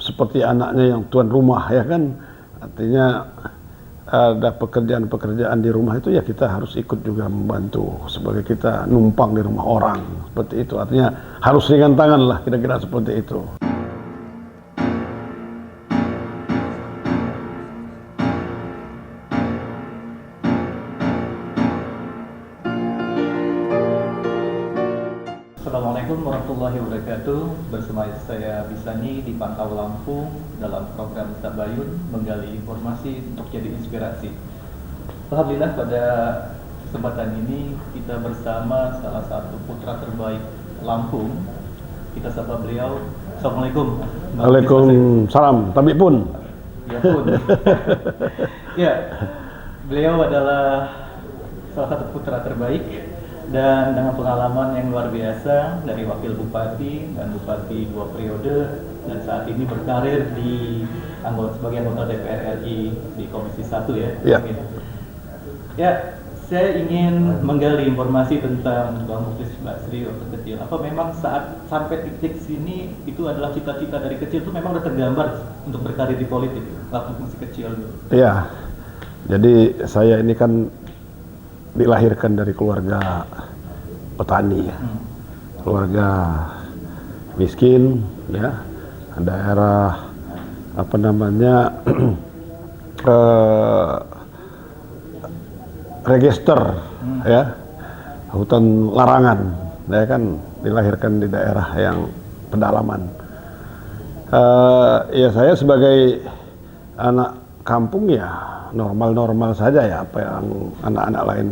seperti anaknya yang tuan rumah ya kan, artinya ada pekerjaan-pekerjaan di rumah itu ya kita harus ikut juga membantu sebagai kita numpang di rumah orang, seperti itu. Artinya harus ringan tangan lah, kira-kira seperti itu. Assalamualaikum warahmatullahi wabarakatuh. Bersama saya Bisani di Pantau Lampung dalam program Tabayun menggali informasi untuk jadi inspirasi. Alhamdulillah pada kesempatan ini kita bersama salah satu putra terbaik Lampung. Kita sapa beliau. Assalamualaikum. Waalaikumsalam. Tapi pun. Ya pun. Ya, beliau adalah salah satu putra terbaik dan dengan pengalaman yang luar biasa dari wakil bupati dan bupati 2 periode, dan saat ini berkarir di sebagai anggota DPR RI di Komisi 1 ya. Ya. Ya, saya ingin menggali informasi tentang Bang Muklis Basri waktu kecil. Apa memang saat sampai titik sini itu adalah cita-cita dari kecil itu memang udah tergambar untuk berkarir di politik waktu masih kecil? Iya. Jadi saya ini kan dilahirkan dari keluarga petani ya, keluarga miskin ya, daerah apa namanya register ya, hutan larangan. Saya kan dilahirkan di daerah yang pedalaman. Ya saya sebagai anak kampung ya normal-normal saja ya, apa yang anak-anak lain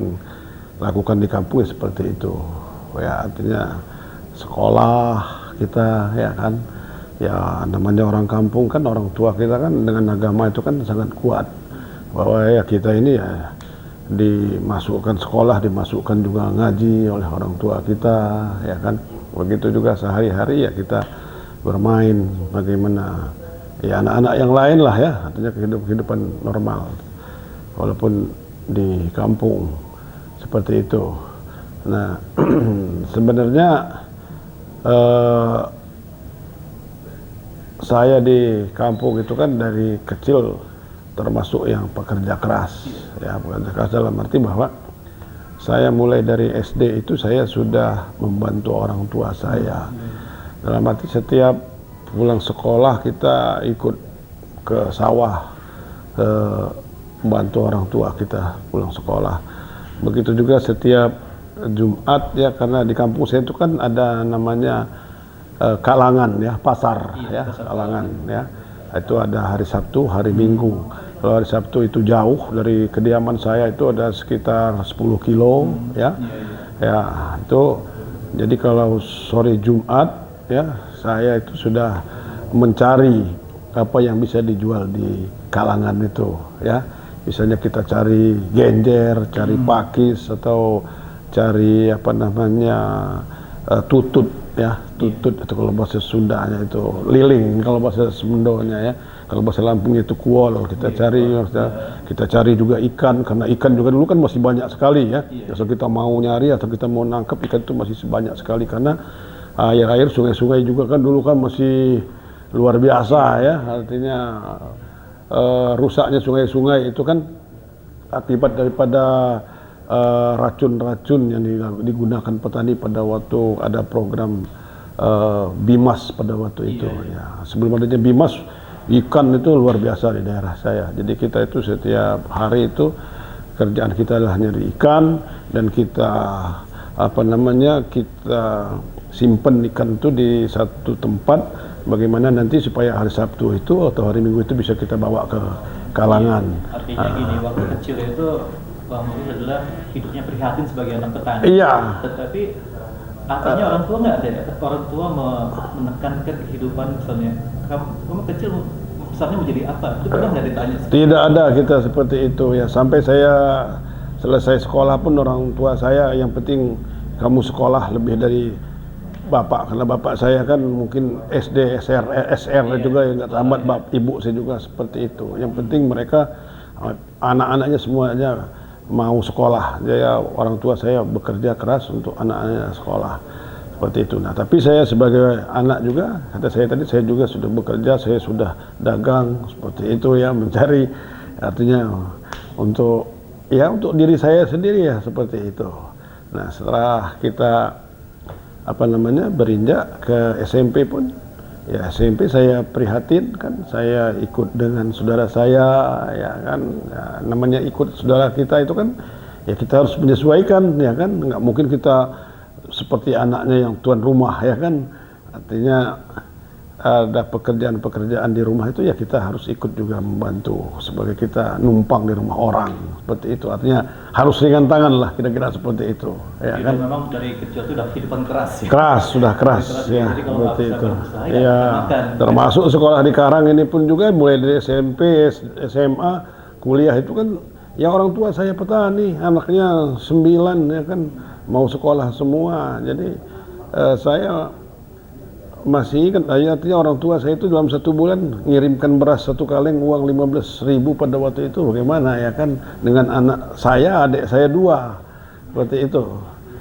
lakukan di kampung ya seperti itu ya. Artinya sekolah kita ya kan, ya namanya orang kampung kan, orang tua kita kan dengan agama itu kan sangat kuat, bahwa ya kita ini ya dimasukkan sekolah, dimasukkan juga ngaji oleh orang tua kita ya kan. Begitu juga sehari-hari ya kita bermain bagaimana ya anak-anak yang lain lah ya, artinya kehidupan normal walaupun di kampung seperti itu. Nah sebenarnya saya di kampung itu kan dari kecil termasuk yang pekerja keras ya, pekerja keras dalam arti bahwa saya mulai dari SD itu saya sudah membantu orang tua saya, dalam arti setiap pulang sekolah kita ikut ke sawah membantu orang tua kita pulang sekolah. Begitu juga setiap Jumat ya, karena di kampung saya itu kan ada namanya kalangan ya, pasar ya, kalangan ya. Itu ada hari Sabtu, hari Minggu. Kalau hari Sabtu itu jauh dari kediaman saya, itu ada sekitar 10 kilo ya. Ya, itu jadi kalau sore Jumat ya, saya itu sudah mencari apa yang bisa dijual di kalangan itu ya. Misalnya kita cari genjer, cari pakis, atau cari apa namanya tutut ya, tutut itu kalau bahasa Sundanya itu liling, kalau bahasa Sundonya ya, kalau bahasa Lampung itu kuol. Kita cari juga ikan, karena ikan juga dulu kan masih banyak sekali ya. Kalau kita mau nyari atau kita mau nangkep ikan itu masih banyak sekali, karena air-air sungai-sungai juga kan dulu kan masih luar biasa ya. Artinya rusaknya sungai-sungai itu kan akibat daripada racun-racun yang digunakan petani pada waktu ada program Bimas pada waktu itu ya. Sebelum adanya Bimas, ikan itu luar biasa di daerah saya. Jadi kita itu setiap hari itu kerjaan kita adalah nyari ikan, dan kita apa namanya, kita simpen ikan itu di satu tempat. Bagaimana nanti supaya hari Sabtu itu atau hari Minggu itu bisa kita bawa ke kalangan. Artinya gini, waktu kecil itu Bang Muklis adalah hidupnya prihatin sebagai anak petani. Iya. Tetapi artinya orang tua nggak ada ya? Orang tua menekankan kehidupan, misalnya kamu kecil misalnya mau jadi apa? Itu pernah nggak ditanya? Tidak ada kita seperti itu ya. Sampai saya selesai sekolah pun orang tua saya yang penting kamu sekolah lebih dari bapak, karena bapak saya kan mungkin SD, SR juga yang nggak tamat, ibu saya juga seperti itu. Yang penting mereka anak-anaknya semuanya mau sekolah. Jadi orang tua saya bekerja keras untuk anak-anaknya sekolah. seperti itu. Nah, tapi saya sebagai anak juga, kata saya tadi, saya juga sudah bekerja, saya sudah dagang seperti itu ya, mencari, artinya untuk diri saya sendiri ya, seperti itu. Nah, setelah kita berinjak ke SMP pun, ya SMP saya prihatin kan, saya ikut dengan saudara saya ya kan, ya, namanya ikut saudara kita itu kan, ya kita harus menyesuaikan ya kan, nggak mungkin kita seperti anaknya yang tuan rumah ya kan, artinya ada pekerjaan-pekerjaan di rumah itu ya kita harus ikut juga membantu sebagai kita numpang di rumah orang, seperti itu, artinya harus ringan tangan lah, kira-kira seperti itu ya. Jadi kan memang dari kecil itu udah kehidupan keras ya? Sudah keras ya, jadi kalau seperti itu ya, termasuk sekolah di Karang ini pun juga, mulai dari SMP, SMA, kuliah itu kan, ya orang tua saya petani, anaknya 9 ya kan, mau sekolah semua, jadi saya masih ingat, artinya orang tua saya itu dalam 1 bulan ngirimkan beras 1 kaleng uang 15.000 pada waktu itu, bagaimana ya kan, dengan anak saya, adik saya 2, seperti itu.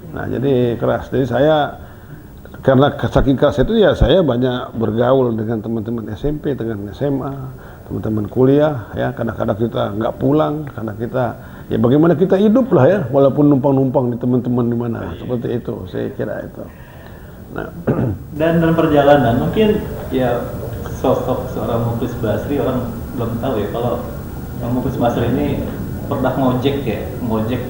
Nah, jadi keras. Jadi saya, karena saking keras itu ya, saya banyak bergaul dengan teman-teman SMP, dengan SMA, teman-teman kuliah ya, kadang-kadang kita nggak pulang, karena kita, ya bagaimana kita hidup lah ya, walaupun numpang-numpang di teman-teman di mana, seperti itu, saya kira itu. Nah, dan dalam perjalanan mungkin ya sosok seorang Mukhlis Basri orang belum tahu ya, kalau yang Mukhlis Basri ini pernah ngojek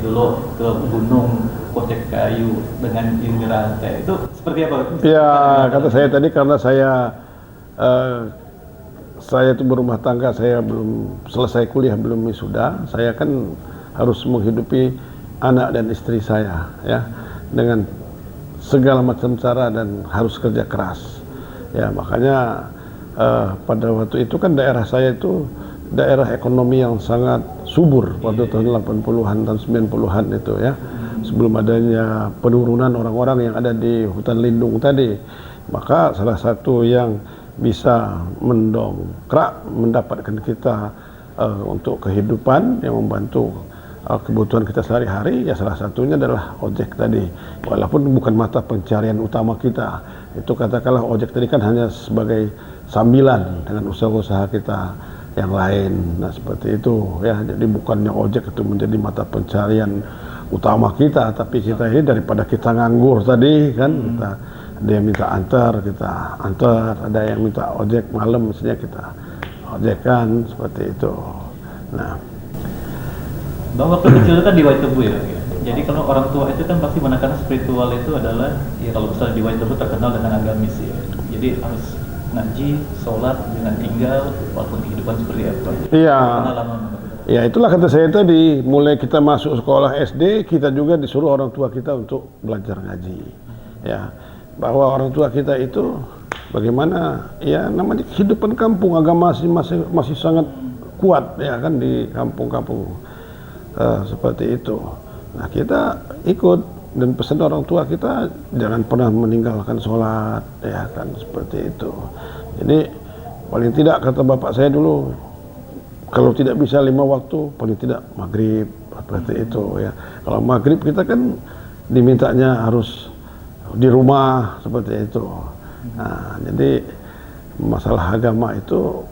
dulu ke gunung, ngojek kayu dengan ini rantai, itu seperti apa? Ya, kata saya tadi, karena saya itu berumah tangga, saya belum selesai kuliah, belum wisuda, saya kan harus menghidupi anak dan istri saya ya, dengan segala macam cara dan harus kerja keras ya, makanya pada waktu itu kan daerah saya itu daerah ekonomi yang sangat subur pada tahun 80-an dan 90-an itu ya, sebelum adanya penurunan orang-orang yang ada di hutan lindung tadi. Maka salah satu yang bisa mendongkrak mendapatkan kita untuk kehidupan yang membantu kebutuhan kita sehari-hari, ya salah satunya adalah ojek tadi, walaupun bukan mata pencarian utama kita. Itu katakanlah ojek tadi kan hanya sebagai sambilan dengan usaha-usaha kita yang lain. Nah, seperti itu ya, jadi bukannya ojek itu menjadi mata pencarian utama kita, tapi kita ini daripada kita nganggur tadi kan, kita, ada yang minta antar, kita antar, ada yang minta ojek malam, misalnya kita ojekkan, seperti itu. Nah, Bang, waktu kecil itu kan di Waitubu ya. Jadi kalau orang tua itu kan pasti menekan spiritual itu adalah, ya kalau misalnya di Waitubu terkenal dengan agamis ya. Jadi harus ngaji, sholat dengan tinggal, walaupun kehidupan seperti apa. Iya. Ya itulah kata saya tadi, mulai kita masuk sekolah SD, kita juga disuruh orang tua kita untuk belajar ngaji. Ya, bahwa orang tua kita itu bagaimana, ya namanya kehidupan kampung, agama masih sangat kuat ya kan di kampung-kampung. Seperti itu. Nah, kita ikut dan pesan orang tua kita jangan pernah meninggalkan sholat ya kan, seperti itu. Jadi paling tidak kata bapak saya dulu, kalau tidak bisa 5 waktu, paling tidak maghrib, seperti itu ya. Kalau maghrib kita kan dimintanya harus di rumah, seperti itu. Nah, jadi masalah agama itu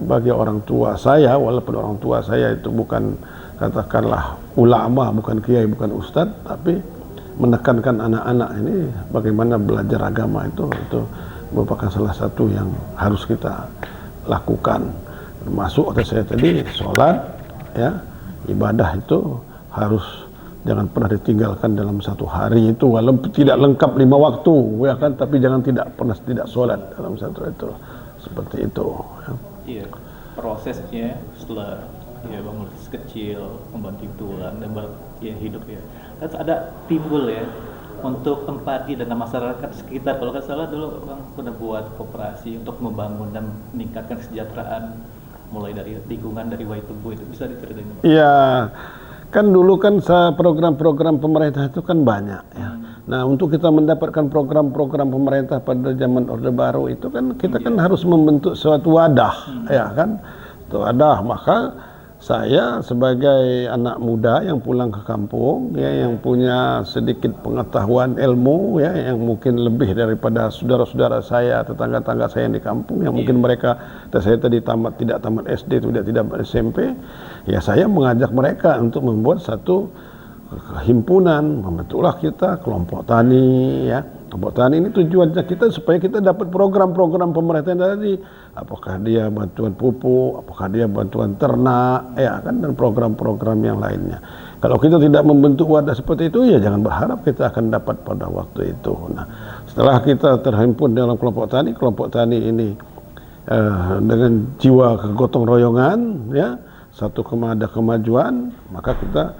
bagi orang tua saya, walaupun orang tua saya itu bukan katakanlah ulama, bukan kiai, bukan ustadz, tapi menekankan anak-anak ini bagaimana belajar agama itu merupakan salah satu yang harus kita lakukan. Termasuk kata saya tadi, sholat ya, ibadah itu harus jangan pernah ditinggalkan dalam 1 hari itu, walaupun tidak lengkap 5 waktu ya kan, tapi jangan pernah tidak sholat dalam satu itu, seperti itu ya. Iya, prosesnya setelah ya bangun kecil, membanting tulang dan ya hidup ya. Terus ada timbul ya untuk empati dengan masyarakat sekitar. Kalau nggak salah dulu Bang pernah buat koperasi untuk membangun dan meningkatkan kesejahteraan mulai dari lingkungan dari Waitubu, itu bisa diceritain? Iya, kan dulu kan program-program pemerintah itu kan banyak ya. Nah, untuk kita mendapatkan program-program pemerintah pada zaman Orde Baru itu kan kita kan harus membentuk suatu wadah ya kan. Itu wadah, maka saya sebagai anak muda yang pulang ke kampung, ya, yang punya sedikit pengetahuan ilmu, ya, yang mungkin lebih daripada saudara-saudara saya, tetangga-tetangga saya yang di kampung, yang mungkin mereka, saya tadi tidak tamat SD, tidak tamat SMP, ya saya mengajak mereka untuk membuat satu himpunan, membentuklah kita kelompok tani, ya. Kelompok tani ini tujuannya kita supaya kita dapat program-program pemerintah tadi, apakah dia bantuan pupuk, apakah dia bantuan ternak, ya kan, dan program-program yang lainnya. Kalau kita tidak membentuk wadah seperti itu, ya jangan berharap kita akan dapat pada waktu itu. Nah, setelah kita terhimpun dalam kelompok tani ini dengan jiwa kegotong royongan, ya, satu ada kemajuan, maka kita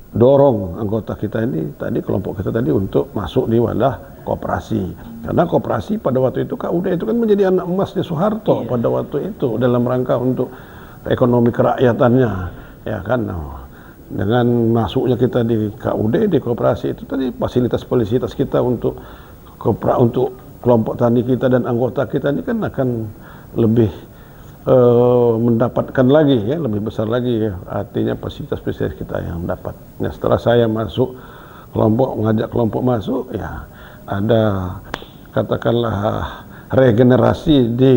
dorong anggota kita ini tadi, kelompok kita tadi, untuk masuk di wadah koperasi. Karena koperasi pada waktu itu, KUD itu kan menjadi anak emasnya Soeharto pada waktu itu, dalam rangka untuk ekonomi kerakyatannya, ya kan. Dengan masuknya kita di KUD, di koperasi itu tadi, fasilitas kita untuk kelompok tani kita dan anggota kita ini kan akan lebih mendapatkan lagi, ya, lebih besar lagi, ya, artinya fasilitas kita yang dapat. Nah, setelah saya masuk kelompok, mengajak kelompok masuk, ya ada katakanlah regenerasi di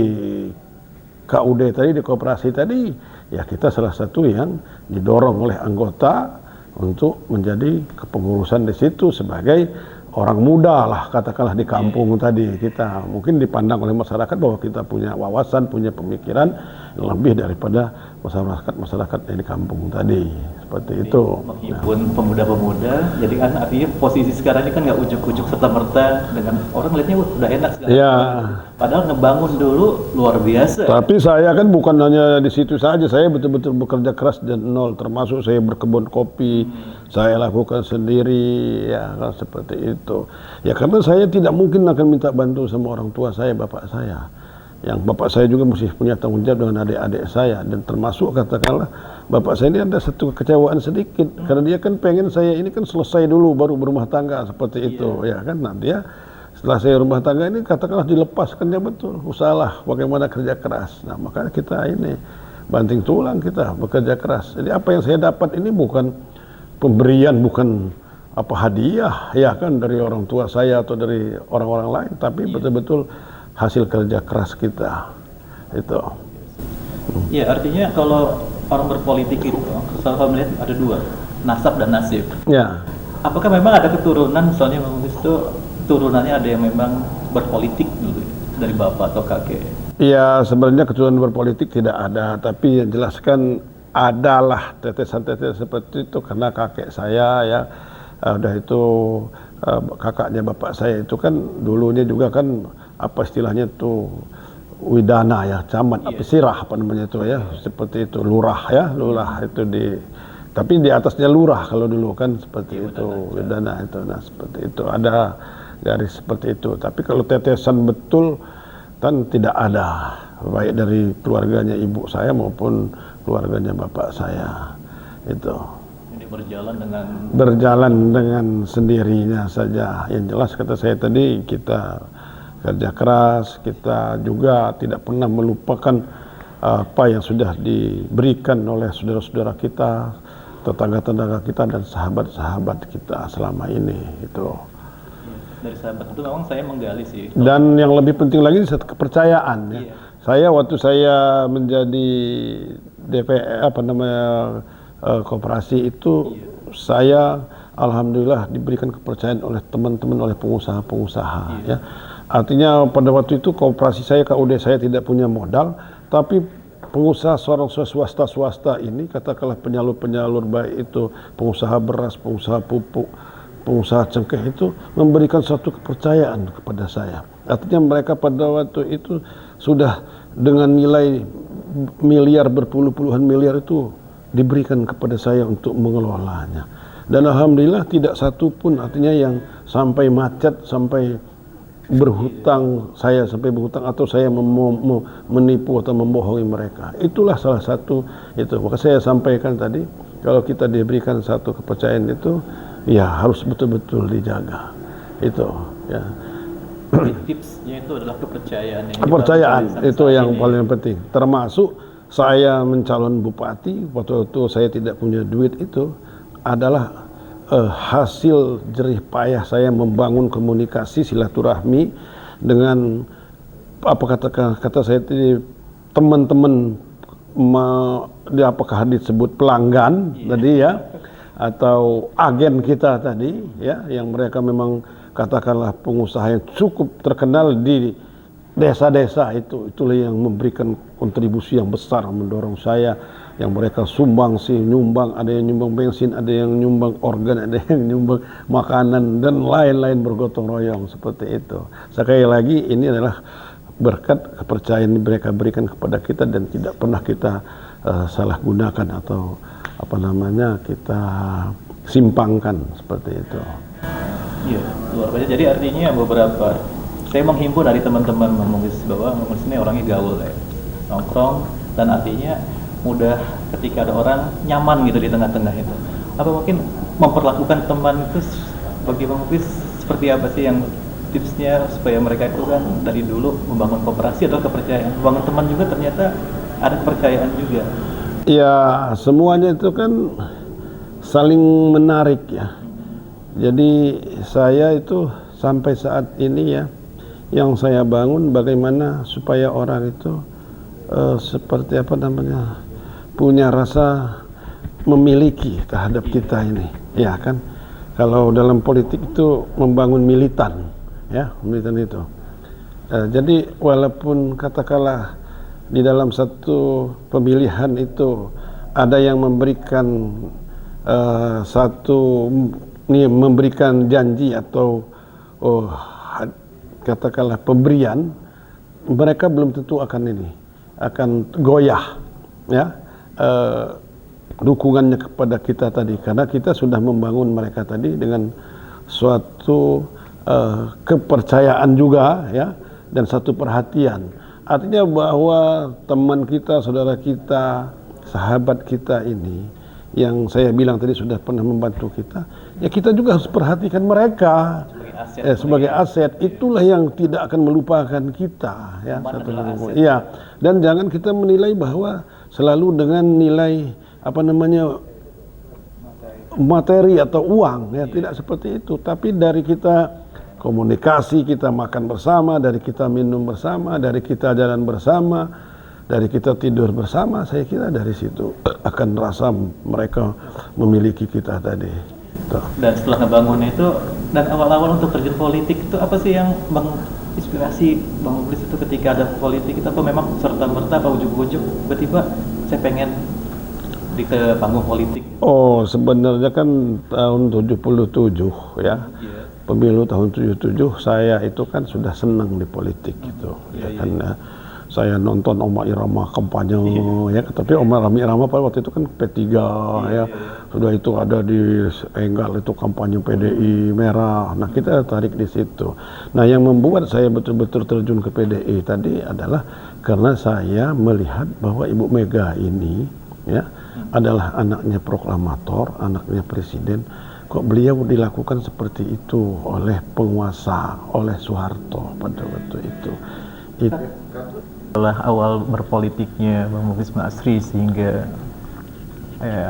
KUD tadi, di koperasi tadi, ya kita salah satu yang didorong oleh anggota untuk menjadi kepengurusan di situ sebagai orang muda lah, katakanlah di kampung tadi. Kita mungkin dipandang oleh masyarakat bahwa kita punya wawasan, punya pemikiran yang lebih daripada masyarakat yang di kampung tadi, seperti itu. Meskipun pemuda-pemuda, jadi kan artinya posisi sekarang ini kan nggak ujuk-ujuk serta-merta dengan orang melihatnya udah enak segala. Ya. Padahal ngebangun dulu luar biasa. Tapi saya kan bukan hanya di situ saja, saya betul-betul bekerja keras dan nol, termasuk saya berkebun kopi, saya lakukan sendiri, ya kan, seperti itu. Ya karena saya tidak mungkin akan minta bantu sama orang tua saya, bapak saya. Yang bapak saya juga mesti punya tanggung jawab dengan adik-adik saya, dan termasuk katakanlah bapak saya ini ada satu kekecewaan sedikit karena dia kan pengen saya ini kan selesai dulu baru berumah tangga, seperti itu, ya kan. Nah, dia setelah saya rumah tangga ini katakanlah dilepaskan, ya betul, usahalah bagaimana kerja keras. Nah, makanya kita ini banting tulang, kita bekerja keras. Jadi apa yang saya dapat ini bukan pemberian, bukan apa hadiah, ya kan, dari orang tua saya atau dari orang-orang lain, tapi betul-betul hasil kerja keras kita itu. Ya, artinya kalau orang berpolitik itu, kalau melihat ada dua, nasab dan nasib. Ya. Apakah memang ada keturunan, misalnya itu turunannya ada yang memang berpolitik dulu dari bapak atau kakek? Ya, sebenarnya keturunan berpolitik tidak ada, tapi yang jelaskan adalah tetesan-tetesan seperti itu karena kakek saya, ya, udah itu kakaknya bapak saya itu kan dulunya juga kan apa istilahnya tuh widana, ya, camat, apa sirah apa namanya itu, ya, seperti itu, lurah, ya, lurah itu tapi di atasnya lurah kalau dulu kan, seperti itu, widana itu. Nah, seperti itu, ada garis seperti itu. Tapi kalau tetesan betul kan tidak ada, baik dari keluarganya ibu saya maupun keluarganya bapak saya itu. Jadi berjalan dengan sendirinya saja. Yang jelas kata saya tadi, kita kerja keras, kita juga tidak pernah melupakan apa yang sudah diberikan oleh saudara-saudara kita, tetangga-tetangga kita, dan sahabat-sahabat kita selama ini itu. Dari sahabat itu memang saya menggali sih. Dan yang lebih penting lagi kepercayaan, ya. Saya waktu saya menjadi DPR koperasi itu, saya alhamdulillah diberikan kepercayaan oleh teman-teman, oleh pengusaha-pengusaha, ya. Artinya pada waktu itu koperasi saya, KUD saya tidak punya modal, tapi pengusaha, seorang swasta ini, katakanlah penyalur-penyalur, baik itu pengusaha beras, pengusaha pupuk, pengusaha cengkeh, itu memberikan satu kepercayaan kepada saya. Artinya mereka pada waktu itu sudah dengan nilai miliar, berpuluh-puluhan miliar itu diberikan kepada saya untuk mengelolanya. Dan alhamdulillah tidak satu pun artinya yang sampai macet, sampai berhutang, saya sampai berhutang atau saya menipu atau membohongi mereka. Itulah salah satu itu. Maka saya sampaikan tadi, kalau kita diberikan satu kepercayaan itu, ya harus betul-betul dijaga. Itu, ya. Tipsnya itu adalah kepercayaan. Kepercayaan itu yang paling penting. Termasuk saya mencalon bupati, waktu itu saya tidak punya duit, itu adalah hasil jerih payah saya membangun komunikasi silaturahmi dengan apa kata saya tadi, teman-teman apakah disebut pelanggan tadi ya, atau agen kita tadi ya, yang mereka memang katakanlah pengusaha yang cukup terkenal di desa-desa itulah yang memberikan kontribusi yang besar mendorong saya, yang mereka sumbang sih, nyumbang, ada yang nyumbang bensin, ada yang nyumbang organ, ada yang nyumbang makanan dan lain-lain bergotong royong seperti itu. Sekali lagi ini adalah berkat kepercayaan yang mereka berikan kepada kita dan tidak pernah kita salah gunakan atau apa namanya kita simpangkan seperti itu. Iya, luar biasa. Jadi artinya beberapa saya menghimpun dari teman-teman Mengis bahwa Mengis ini orangnya gaul ya, nongkrong, dan artinya mudah ketika ada orang nyaman gitu di tengah-tengah itu. Apa mungkin memperlakukan teman itu bagi Mengis seperti apa sih yang tipsnya supaya mereka itu kan dari dulu membangun kooperasi atau kepercayaan, membangun teman juga ternyata ada kepercayaan juga. Ya semuanya itu kan saling menarik ya. Jadi saya itu sampai saat ini ya, yang saya bangun bagaimana supaya orang itu seperti apa namanya, punya rasa memiliki terhadap kita ini, ya kan. Kalau dalam politik itu membangun militan, ya militan itu. Jadi walaupun katakanlah di dalam satu pemilihan itu ada yang memberikan memberikan janji atau katakanlah pemberian, mereka belum tentu akan goyah ya dukungannya kepada kita tadi, karena kita sudah membangun mereka tadi dengan suatu kepercayaan juga ya, dan satu perhatian. Artinya bahwa teman kita, saudara kita, sahabat kita ini yang saya bilang tadi sudah pernah membantu kita, ya kita juga harus perhatikan mereka sebagai aset. Itulah yang tidak akan melupakan kita ya. Iya, dan jangan kita menilai bahwa selalu dengan nilai apa namanya materi atau uang ya, tidak seperti itu. Tapi dari kita komunikasi, kita makan bersama, dari kita minum bersama, dari kita jalan bersama, dari kita tidur bersama, saya kira dari situ akan rasa mereka memiliki kita tadi. Tuh. Dan setelah ngebangun itu, dan awal-awal untuk terjun politik itu apa sih yang inspirasi Bang Muklis itu ketika ada politik itu, apa memang serta-merta apa ujuk-ujuk tiba-tiba saya pengen ke panggung politik? Oh, sebenarnya kan tahun 77 ya. Pemilu tahun 77 saya itu kan sudah senang di politik gitu ya kan ya. Saya nonton Rhoma Irama kampanye ya, tapi Rhoma Irama pada waktu itu kan P3 ya. Sudah itu ada di Enggal itu kampanye PDI merah. Nah, kita tarik di situ. Nah, yang membuat saya betul-betul terjun ke PDI tadi adalah karena saya melihat bahwa Ibu Mega ini ya adalah anaknya proklamator, anaknya presiden. Kok beliau dilakukan seperti itu oleh penguasa, oleh Soeharto pada waktu itu. Setelah awal berpolitiknya Bang Muklis Ma'asri sehingga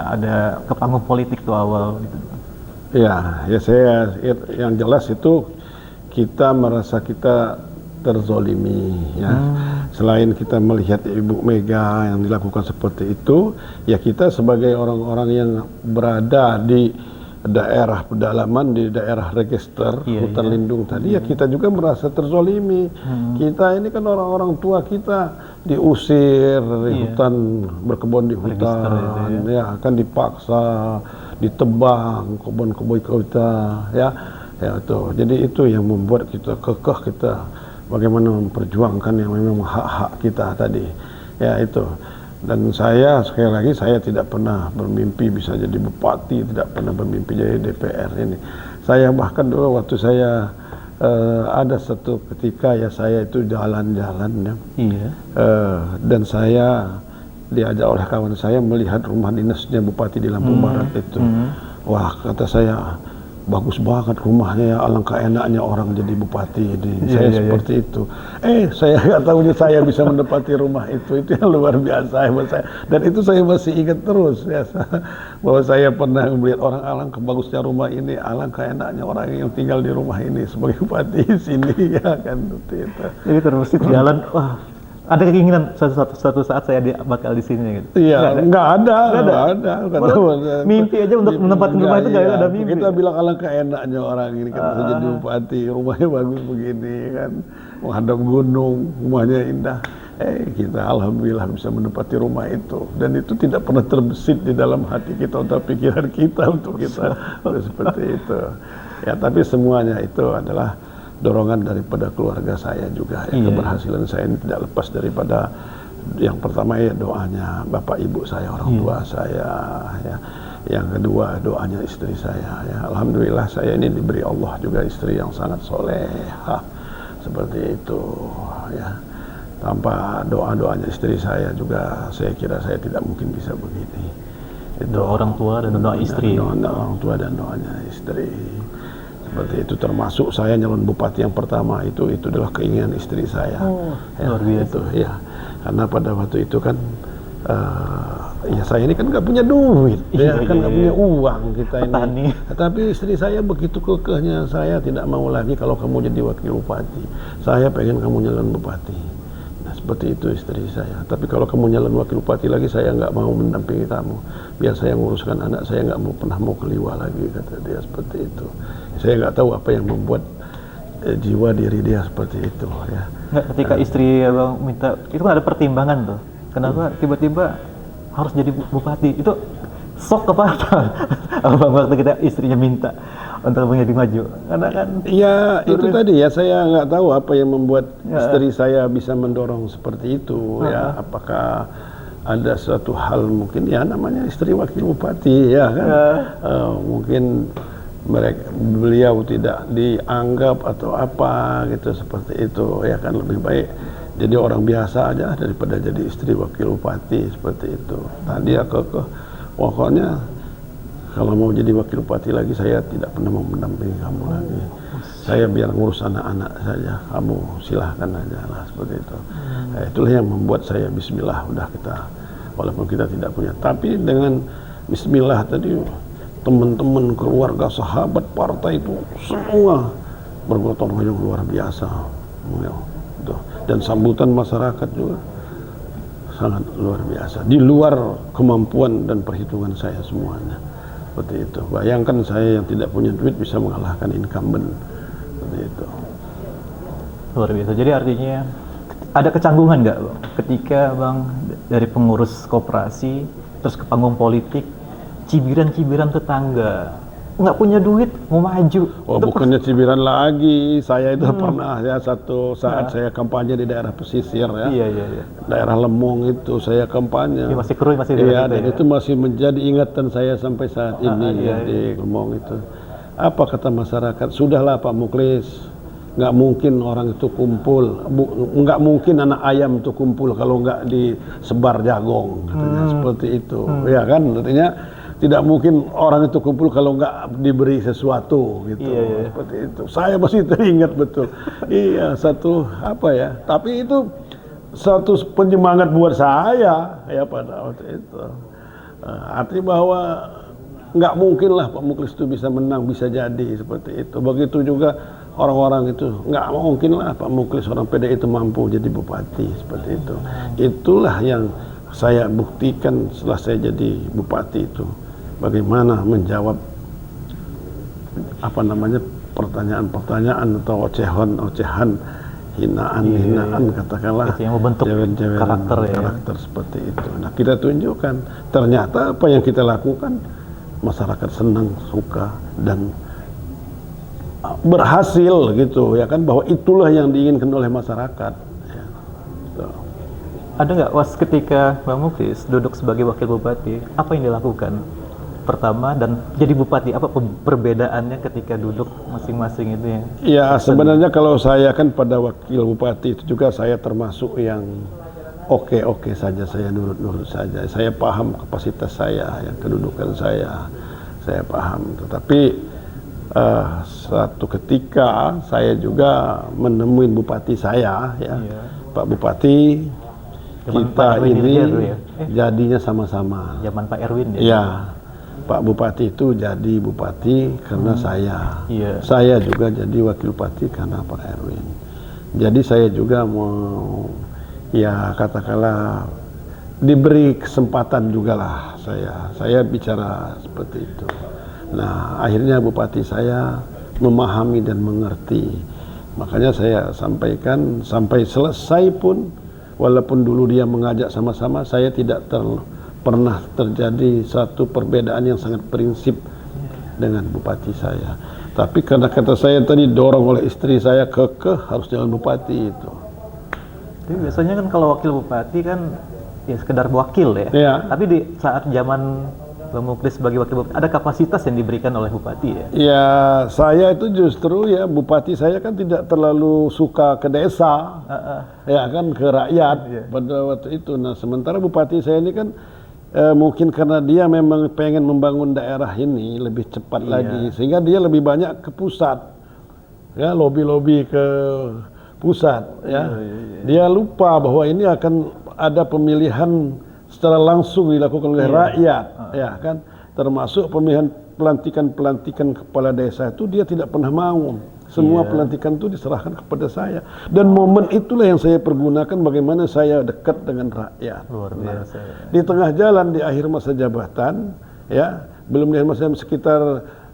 ada ke panggung politik tuh awal gitu. Ya saya yang jelas itu kita merasa kita terzolimi ya. Selain kita melihat Ibu Mega yang dilakukan seperti itu, ya kita sebagai orang-orang yang berada di daerah pedalaman, di daerah register hutan lindung tadi, ya kita juga merasa terzolimi. Kita ini kan orang-orang tua kita diusir dari hutan, berkebun di hutan ya kan, dipaksa ditebang kebun-kebun kita ya itu. Jadi itu yang membuat kita kekeh, kita bagaimana memperjuangkan yang memang hak-hak kita tadi ya itu. Dan saya sekali lagi, saya tidak pernah bermimpi bisa jadi bupati, tidak pernah bermimpi jadi DPR ini. Saya bahkan dulu waktu saya ada satu ketika ya, saya itu jalan-jalan ya, dan saya diajak oleh kawan saya melihat rumah dinasnya bupati di Lampung Barat itu. Wah, kata saya, bagus banget rumahnya ya, alangkah enaknya orang jadi bupati ini. Saya seperti itu. Saya nggak tahunya saya bisa menempati rumah itu yang luar biasa buat saya. Dan itu saya masih ingat terus ya, bahwa saya pernah melihat orang alangkah bagusnya rumah ini, alangkah enaknya orang yang tinggal di rumah ini sebagai bupati sini ya kan seperti itu. Jadi terbesit jalan, wah ada keinginan suatu saat saya bakal di sini gitu. Iya, nggak ada. Mimpi aja untuk menempati rumah itu nggak ada mimpi. Kita bilang alangkah enaknya orang ini kan bisa jadi bupati, rumahnya bagus begini kan, menghadap gunung, rumahnya indah. Kita alhamdulillah bisa menempati rumah itu, dan itu tidak pernah terbesit di dalam hati kita atau pikiran kita untuk kita seperti itu. Ya, tapi semuanya itu adalah dorongan daripada keluarga saya juga ya. Keberhasilan saya ini tidak lepas daripada yang pertama ya doanya bapak ibu saya, orang tua saya ya. Yang kedua doanya istri saya ya. Alhamdulillah saya ini diberi Allah juga istri yang sangat solehah seperti itu ya. Tanpa doanya istri saya juga saya kira saya tidak mungkin bisa begini. Itu doa orang tua dan doa istri. Doa orang tua dan doanya istri. Seperti itu, termasuk saya nyalon bupati yang pertama itu adalah keinginan istri saya. Luar biasa. Itu ya, karena pada waktu itu kan ya saya ini kan nggak punya duit, nggak punya uang kita ini. Tapi istri saya begitu kekehnya, saya tidak mau lagi kalau kamu jadi wakil bupati, saya pengen kamu nyalon bupati. Nah seperti itu istri saya. Tapi kalau kamu nyalon wakil bupati lagi, saya nggak mau mendampingi kamu. Biar saya nguruskan anak, saya nggak pernah mau keliwa lagi, kata dia seperti itu. Saya nggak tahu apa yang membuat jiwa diri dia seperti itu ya. Nggak, ketika istri abang minta, itu kan ada pertimbangan tuh. Kenapa tiba-tiba harus jadi bupati? Itu sok apa? Abang waktu kita istrinya minta untuk menjadi maju, karena kan. Ya itu tadi ya, saya nggak tahu apa yang membuat istri saya bisa mendorong seperti itu ya. Apakah ada suatu hal mungkin ya, namanya istri wakil bupati ya kan. Mungkin beliau tidak dianggap atau apa gitu seperti itu ya kan, lebih baik jadi orang biasa aja daripada jadi istri wakil bupati seperti itu. Tadi ya pokoknya kalau mau jadi wakil bupati lagi saya tidak pernah mau mendampingi kamu lagi. Saya biar ngurus anak-anak saja, kamu silahkan aja lah seperti itu. Nah, itulah yang membuat saya bismillah, udah kita walaupun kita tidak punya, tapi dengan bismillah tadi teman-teman, keluarga, sahabat, partai itu semua bergotong royong luar biasa ya, dan sambutan masyarakat juga sangat luar biasa, di luar kemampuan dan perhitungan saya semuanya seperti itu. Bayangkan saya yang tidak punya duit bisa mengalahkan incumbent seperti itu. Luar biasa. Jadi artinya ada kecanggungan nggak Bang ketika Bang dari pengurus koperasi terus ke panggung politik, cibiran-cibiran tetangga, nggak punya duit mau maju? Bukannya cibiran lagi, saya itu pernah ya satu saat saya kampanye di daerah pesisir ya. Iya. Daerah Lemong itu saya kampanye. Ya, masih keruh, masih iya, dan itu masih menjadi ingatan saya sampai saat ini di Lemong itu. Apa kata masyarakat? Sudahlah Pak Muklis, nggak mungkin orang itu kumpul, nggak mungkin anak ayam itu kumpul kalau nggak disebar jagong, katanya seperti itu, ya kan? Artinya tidak mungkin orang itu kumpul kalau nggak diberi sesuatu gitu. Seperti itu. Saya masih teringat betul. Iya, satu apa ya? Tapi itu satu penyemangat buat saya ya pada waktu itu. Arti bahwa nggak mungkin lah Pak Muklis itu bisa menang, bisa jadi seperti itu. Begitu juga orang-orang itu, nggak mungkin lah Pak Muklis orang PDI itu mampu jadi bupati seperti itu. Itulah yang saya buktikan setelah saya jadi bupati itu. Bagaimana menjawab apa namanya pertanyaan-pertanyaan atau ocehan, hinaan katakanlah, yang membentuk karakter seperti itu. Nah kita tunjukkan, ternyata apa yang kita lakukan masyarakat senang, suka dan berhasil gitu ya kan, bahwa itulah yang diinginkan oleh masyarakat ya. Ada nggak ketika Bang Muklis duduk sebagai wakil bupati, apa yang dilakukan pertama dan jadi bupati, apa perbedaannya ketika duduk masing-masing itu ya? Ya sebenarnya kalau saya kan pada wakil bupati itu juga saya termasuk yang oke saja, saya nurut saja, saya paham kapasitas saya, yang kedudukan saya paham. Tetapi Suatu ketika saya juga menemui bupati saya, ya, Pak Bupati. Zaman Kita Pak Erwin ini ya? jadinya sama-sama. Zaman Pak Erwin ya? Ya, Pak Bupati itu jadi bupati karena saya. Iya. Saya juga jadi wakil bupati karena Pak Erwin. Jadi saya juga mau, ya katakanlah, diberi kesempatan juga lah saya bicara seperti itu. Nah, akhirnya bupati saya memahami dan mengerti. Makanya saya sampaikan sampai selesai pun, walaupun dulu dia mengajak sama-sama, saya tidak pernah terjadi satu perbedaan yang sangat prinsip dengan bupati saya. Tapi karena kata saya tadi dorong oleh istri saya kekeh harus jalan bupati itu. Tapi biasanya kan kalau wakil bupati kan ya sekedar wakil ya. Iya. Tapi di saat zaman Bang Muklis sebagai wakil bupati, ada kapasitas yang diberikan oleh bupati ya? Ya, saya itu justru ya, bupati saya kan tidak terlalu suka ke desa, ya kan, ke rakyat pada waktu itu. Nah, sementara bupati saya ini kan mungkin karena dia memang pengen membangun daerah ini lebih cepat lagi, sehingga dia lebih banyak ke pusat, ya, lobi-lobi ke pusat, ya. Dia lupa bahwa ini akan ada pemilihan secara langsung dilakukan oleh rakyat, ya kan, termasuk pemilihan pelantikan kepala desa itu dia tidak pernah mau. Semua pelantikan itu diserahkan kepada saya, dan momen itulah yang saya pergunakan bagaimana saya dekat dengan rakyat. Luar biasa. Nah, di tengah jalan di akhir masa jabatan, ya, belum di akhir masa jabatan, sekitar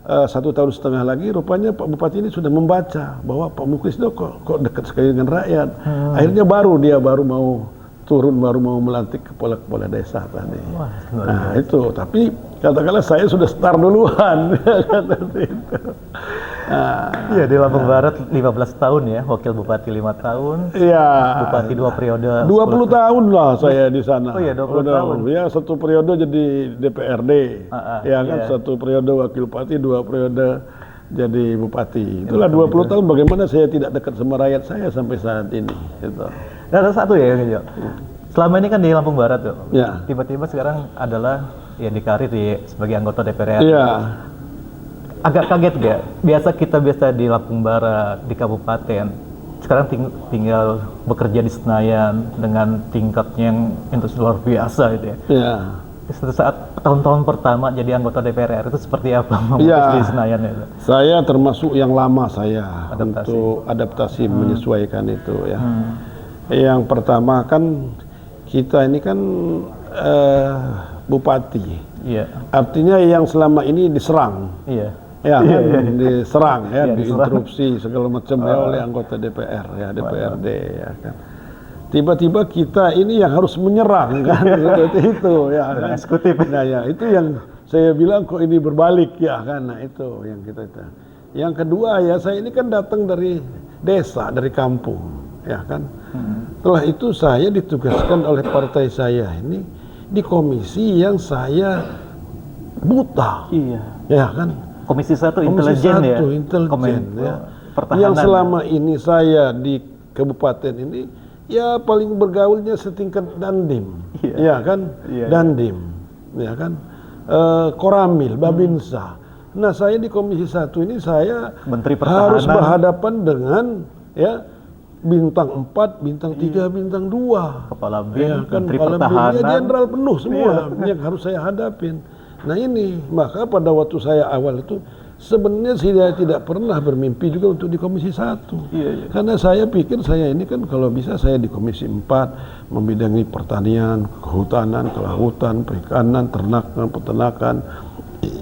1,5 tahun lagi, rupanya Pak Bupati ini sudah membaca bahwa Pak Muklis itu kok dekat sekali dengan rakyat. Akhirnya dia baru mau turun, baru mau melantik kepala desa tadi. Wah, nah itu, tapi katakanlah saya sudah start duluan. Iya, di Lampung Barat 15 tahun ya, wakil bupati 5 tahun, Iya. bupati 2 periode. 20 tahun lah saya di sana. Oh iya, 20 tahun. Ya, 1 periode jadi DPRD. Ya kan, 1 periode wakil bupati, 2 periode jadi bupati. Itulah 20 tahun bagaimana saya tidak dekat sama rakyat saya sampai saat ini. Gitu. Dan ada satu ya, Jo. Selama ini kan di Lampung Barat tuh. Ya. Tiba-tiba sekarang adalah ya dikarir sebagai anggota DPR. Iya. Agak kaget gak? Biasa di Lampung Barat, di kabupaten. Sekarang tinggal bekerja di Senayan dengan tingkatnya yang luar biasa gitu ya. Iya. Saat tahun-tahun pertama jadi anggota DPR itu seperti apa Iya. di Senayan itu? Saya termasuk yang lama saya Adaptasi. untuk adaptasi menyesuaikan itu ya. Yang pertama kan kita ini kan bupati. Iya. Artinya yang selama ini diserang. Iya. Ya, kan, diserang ya, Iya, diinterupsi segala macam ya oleh anggota DPR ya, DPRD ya kan. Tiba-tiba kita ini yang harus menyerang kan, seperti itu ya kan. Eksekutif. Nah ya, itu yang saya bilang kok ini berbalik ya kan. Nah itu yang kita itu. Yang kedua ya, saya ini kan datang dari desa, dari kampung ya kan. Setelah itu saya ditugaskan oleh partai saya ini di komisi yang saya buta. Iya. Ya kan. Komisi 1 Komisi intelijen ya. 1 intelijen ya. Pertahanan. Yang selama ini saya di kabupaten ini ya paling bergaulnya setingkat Dandim. Ya kan? Dandim. Ya kan? Koramil, Babinsa. Nah, saya di Komisi 1 ini saya Menteri Pertahanan. harus berhadapan dengan ya bintang 4, bintang 3, bintang 2. Kepala BIN, Ya kan, Menteri kepala BIN, Pertahanan. ya, jenderal penuh semua yang harus saya hadapin. Nah ini, maka pada waktu saya awal itu sebenarnya saya tidak pernah bermimpi juga untuk di Komisi 1. Karena saya pikir saya ini kan kalau bisa saya di Komisi 4 membidangi pertanian, kehutanan, kelautan, perikanan, ternakan, peternakan.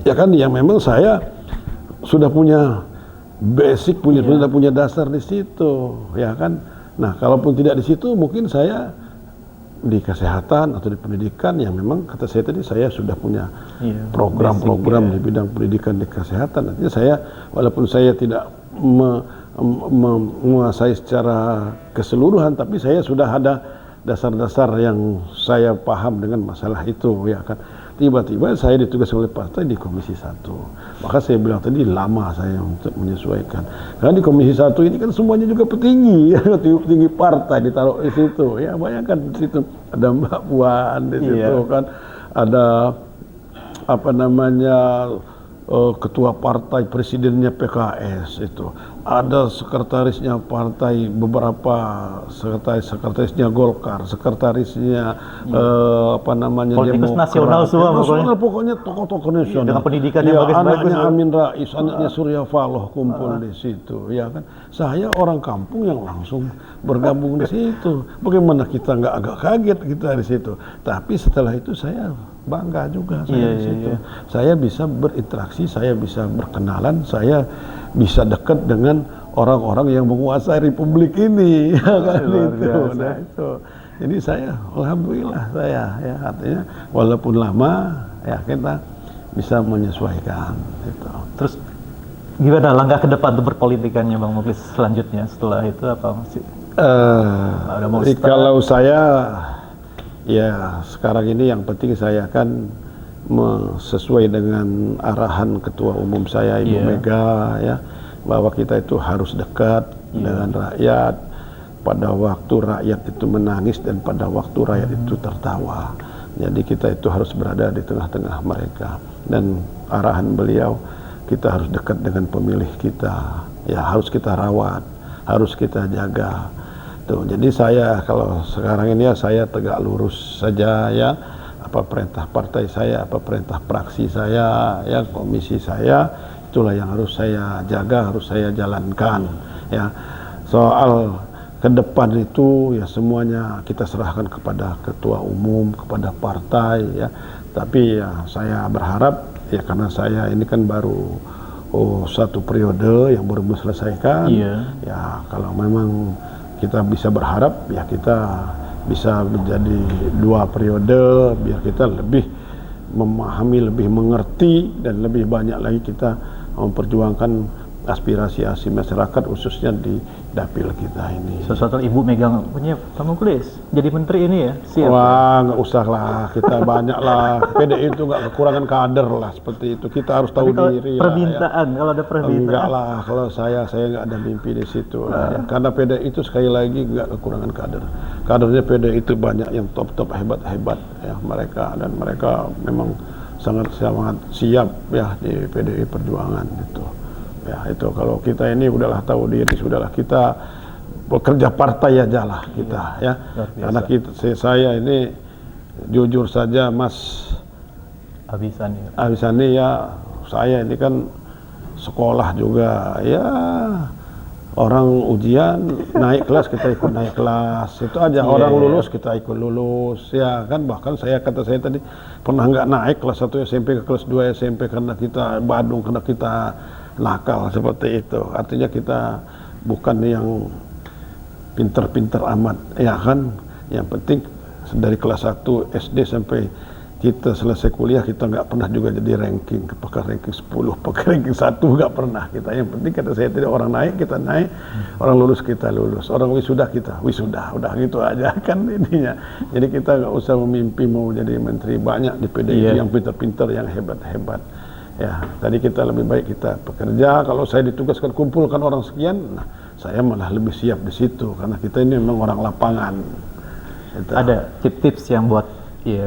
Ya kan, yang memang saya sudah punya basic, sudah punya dasar di situ, ya kan. Nah, kalaupun tidak di situ mungkin saya di kesehatan atau di pendidikan yang memang kata saya tadi saya sudah punya program-program di bidang pendidikan di kesehatan. Artinya saya walaupun saya tidak menguasai secara keseluruhan, tapi saya sudah ada dasar-dasar yang saya paham dengan masalah itu ya kan. Tiba-tiba saya ditugaskan oleh partai di Komisi 1. Maka saya bilang tadi lama saya untuk menyesuaikan. Karena di Komisi 1 ini kan semuanya juga petinggi, ya, petinggi partai ditaruh di situ. Ya bayangkan di situ ada Mbak Puan di situ kan, ada apa namanya ketua partai, presidennya PKS itu, ada sekretarisnya partai, beberapa sekretarisnya Golkar, sekretarisnya apa namanya, Politikus Demokrat, nasional semua nasional, pokoknya tokoh-tokoh nasional. Dengan pendidikan yang bagus-bagus. Anaknya Amin Rais, anaknya Surya Paloh kumpul di situ, ya kan. Saya orang kampung yang langsung bergabung di situ. Bagaimana kita nggak agak kaget kita di situ? Tapi setelah itu saya bangga juga saya di situ. Saya bisa berinteraksi, saya bisa berkenalan, saya bisa dekat dengan orang-orang yang menguasai republik ini, ya kan itu. Nah, itu. Jadi saya, alhamdulillah saya, ya artinya walaupun lama, ya kita bisa menyesuaikan. Gitu. Terus gimana langkah ke depan untuk berpolitikannya Bang Muklis selanjutnya setelah itu apa masih? Kalau saya, ya sekarang ini yang penting saya akan sesuai dengan arahan Ketua Umum saya Ibu Mega, ya, bahwa kita itu harus dekat dengan rakyat. Pada waktu rakyat itu menangis dan pada waktu rakyat itu tertawa. Jadi kita itu harus berada di tengah-tengah mereka. Dan arahan beliau, kita harus dekat dengan pemilih kita. Ya harus kita rawat, harus kita jaga. Tuh, jadi saya kalau sekarang ini ya saya tegak lurus saja, ya, apa perintah partai saya, apa perintah praksi saya, ya komisi saya, itulah yang harus saya jaga, harus saya jalankan, ya. Soal ke depan itu ya semuanya kita serahkan kepada ketua umum, kepada partai, ya. Tapi ya saya berharap, ya karena saya ini kan baru satu periode yang baru selesaikan, ya kalau memang kita bisa berharap, ya kita bisa menjadi 2 periode, biar kita lebih memahami, lebih mengerti, dan lebih banyak lagi kita memperjuangkan aspirasi masyarakat, khususnya di dapil kita ini. Sesuatu Ibu megang punya Bang Muklis jadi menteri ini ya, siap? Wah, nggak usah lah, kita banyak lah. PDI itu nggak kekurangan kader lah, seperti itu. Kita harus tahu diri. Permintaan, ya. Kalau ada permintaan. Enggak lah, kalau saya nggak ada mimpi di situ. Ya. Karena PDI itu sekali lagi nggak kekurangan kader. Kadernya PDI itu banyak yang top hebat, ya mereka, dan mereka memang sangat siap ya di PDI Perjuangan itu. Ya itu kalau kita ini udahlah tahu diri, sudahlah kita bekerja partai aja lah kita, ya. Karena saya ini jujur saja Mas Abisani, ya saya ini kan sekolah juga, ya orang ujian naik kelas kita ikut naik kelas, itu aja. Orang lulus kita ikut lulus, ya kan. Bahkan saya tadi pernah nggak naik kelas 1 SMP ke kelas 2 SMP karena kita Badung, karena kita nakal seperti itu. Artinya kita bukan yang pinter-pinter amat, ya kan. Yang penting dari kelas 1 SD sampai kita selesai kuliah, kita nggak pernah juga jadi ranking, apakah ranking 10, apakah ranking 1, nggak pernah kita. Yang penting kata saya tadi, orang naik kita naik, orang lulus kita lulus, orang wisuda kita wisuda, udah gitu aja kan ininya. Jadi kita nggak usah memimpi mau jadi menteri, banyak di PDI yang pinter-pinter, yang hebat-hebat. Ya, tadi kita lebih baik kita bekerja. Kalau saya ditugaskan kumpulkan orang sekian, nah, saya malah lebih siap di situ karena kita ini memang orang lapangan. Gitu. Ada tips-tips yang buat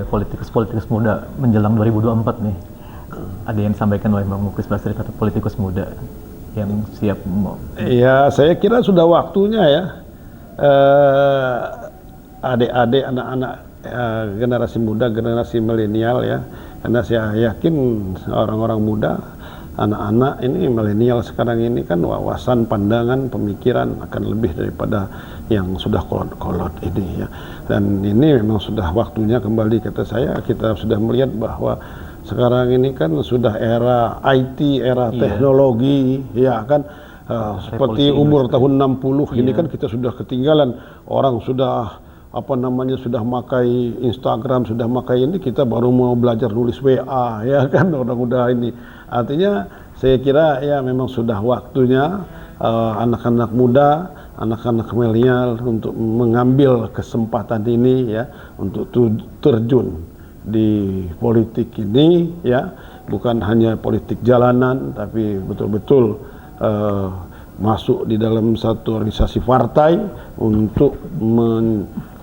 politikus muda menjelang 2024 nih. Ada yang disampaikan oleh Bang Muklis Basri, kata politikus muda yang siap mau. Iya, saya kira sudah waktunya ya. Adik-adik, anak-anak generasi muda, generasi milenial ya. Karena saya yakin orang-orang muda, anak-anak ini milenial sekarang ini kan wawasan, pandangan, pemikiran akan lebih daripada yang sudah kolot-kolot ini ya. Dan ini memang sudah waktunya kembali, kata saya. Kita sudah melihat bahwa sekarang ini kan sudah era IT, era teknologi, ya kan. Seperti umur tahun 60 ini kan kita sudah ketinggalan. Orang sudah sudah makai Instagram, sudah makai ini, kita baru mau belajar nulis WA, ya kan, orang udah ini. Artinya saya kira ya memang sudah waktunya anak-anak muda, anak-anak milenial untuk mengambil kesempatan ini ya, untuk terjun di politik ini ya, bukan hanya politik jalanan, tapi betul-betul masuk di dalam satu organisasi partai untuk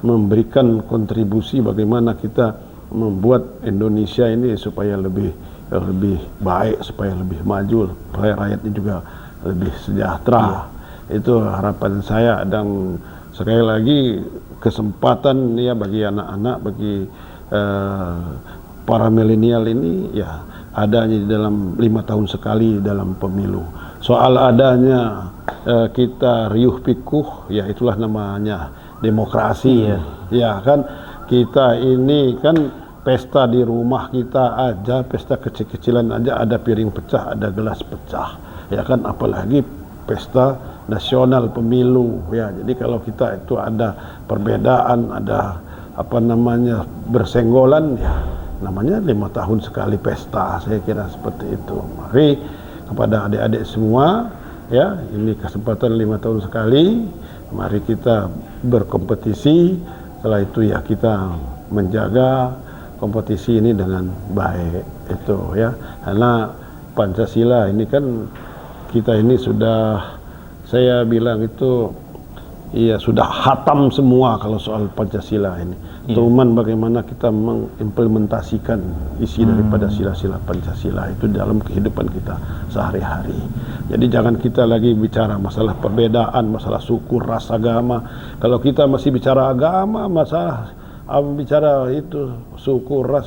memberikan kontribusi bagaimana kita membuat Indonesia ini supaya lebih baik, supaya lebih maju, supaya rakyatnya juga lebih sejahtera. Itu harapan saya, dan sekali lagi kesempatan ya bagi anak-anak, bagi para milenial ini ya adanya di dalam 5 tahun sekali dalam pemilu. Soal adanya kita riuh pikuh, ya itulah namanya demokrasi. Ya kan, kita ini kan pesta di rumah kita aja, pesta kecil-kecilan aja ada piring pecah, ada gelas pecah, ya kan, apalagi pesta nasional pemilu ya. Jadi kalau kita itu ada perbedaan, ada apa namanya bersenggolan, ya namanya 5 tahun sekali pesta, saya kira seperti itu. Mari kepada adik-adik semua ya, ini kesempatan 5 tahun sekali, mari kita berkompetisi. Setelah itu ya kita menjaga kompetisi ini dengan baik itu ya, karena Pancasila ini kan kita ini sudah, saya bilang itu iya sudah hatam semua kalau soal Pancasila ini. Cuman bagaimana kita mengimplementasikan isi daripada sila-sila Pancasila itu dalam kehidupan kita sehari-hari. Jadi jangan kita lagi bicara masalah perbedaan, masalah suku, ras, agama. Kalau kita masih bicara agama, masalah bicara itu suku, ras,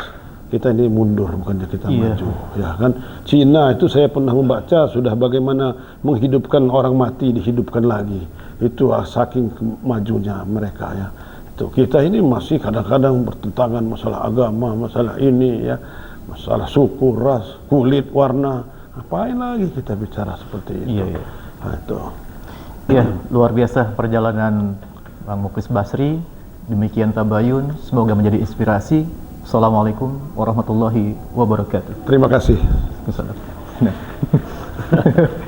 kita ini mundur, bukannya kita maju, ya kan. Cina itu saya pernah membaca sudah bagaimana menghidupkan orang mati, dihidupkan lagi. Itu saking majunya mereka ya. Itu kita ini masih kadang-kadang bertentangan masalah agama, masalah ini ya, masalah suku, ras, kulit, warna. Ngapain lagi kita bicara seperti itu? Nah, itu. Iya, luar biasa perjalanan Bang Muklis Basri. Demikian Tabayun, semoga menjadi inspirasi. Assalamualaikum warahmatullahi wabarakatuh. Terima kasih. Assalamualaikum.